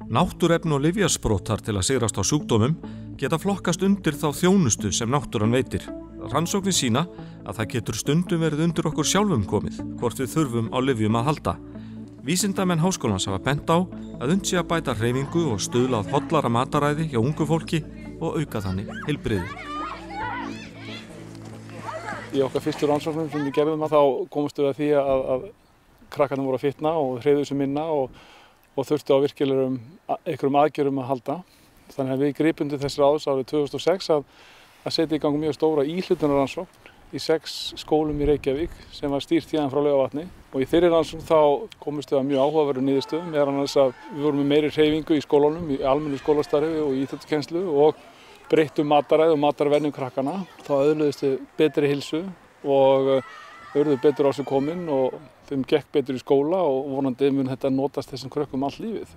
Náttúruefni og lyfjasprótar til að sigrast á sjúkdómum geta flokkast undir þá þjónustu sem náttúran veitir. Rannsóknir sýna að það getur stundum verið undir okkur sjálfum komið, hvort við þurfum á lyfjum að halda. Vísindamenn háskólans hafa bent á að unnt sé að bæta hreyfingu og stuðla að hollara mataræði hjá ungu fólki og auka þannig heilbrigði. Í okkar fyrstu rannsóknum sem við gerðum þá komumst við að því að krakkarnir voru að fitna og hreyfðu sig minna og þurftu á virkilegum einhverjum aðgerðum að halda. Þannig að við gripum til þess ráðs árið 2006 að setja í gang mjög stóra íhlutunarrannsókn í 6 skólum í Reykjavík sem var stýrt héðan frá Laugarvatni. Og í þeirri rannsókn þá komumst við að mjög áhugaverðum niðurstöðum, meðal annars að við vorum með meiri hreyfingu í skólunum, í almennu skólastarfi og í íþróttakennslu og breyttum mataræði og matarvenjum krakkana. Þá öðluðust við betri heilsu og urðu betur á sig komin og þeim gekk betur í skóla og vonandi mun þetta notast þessum krökkum allt lífið.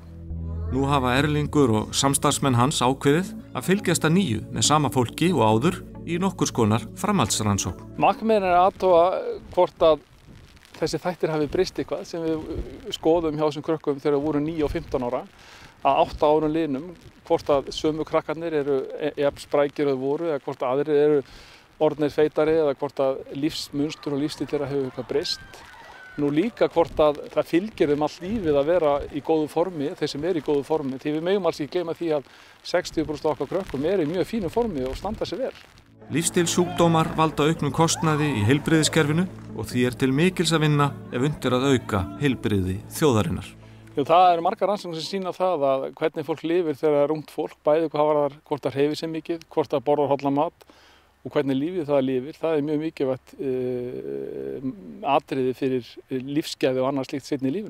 Nú hafa Erlingur og samstarfsmenn hans ákveðið að fylgjast að nýju með sama fólki og áður í nokkurs konar framhaldsrannsókn. Markmiðið er að athuga hvort að þessi þættir hafi breyst eitthvað sem við skoðum hjá þessum krökkum þegar við vorum 9 og 15 ára að 8 árum liðnum, hvort að sömu krakkarnir eru jafn sprækir og voru eða hvort að aðrir eru orðnir feitari eða hvort að lífsmunstur og lífstíll þeirra hefur eitthvað breyst. Nú líka hvort að það fylgir þeim allt lífið að vera í góðu formi, þeir sem eru í góðu formi, því við megum alls ekki gleyma því að 60% okkar krökkum eru í mjög fínu formi og standa sig vel. Lífsstílssjúkdómar valda auknum kostnaði í heilbrigðiskerfinu og því til mikils að vinna ef unnt er að auka heilbrigði þjóðarinnar. Það eru margar rannsóknir sem sýna það að hvernig fólk lifir þegar það er ungt fólk, bæði hvort það hreyfir sig mikið, hvort það borðar hollan mat og hvernig lífið það lifir. Það er mjög mikilvægt atriði fyrir lífsgæði og annað slíkt seinna í lífinu.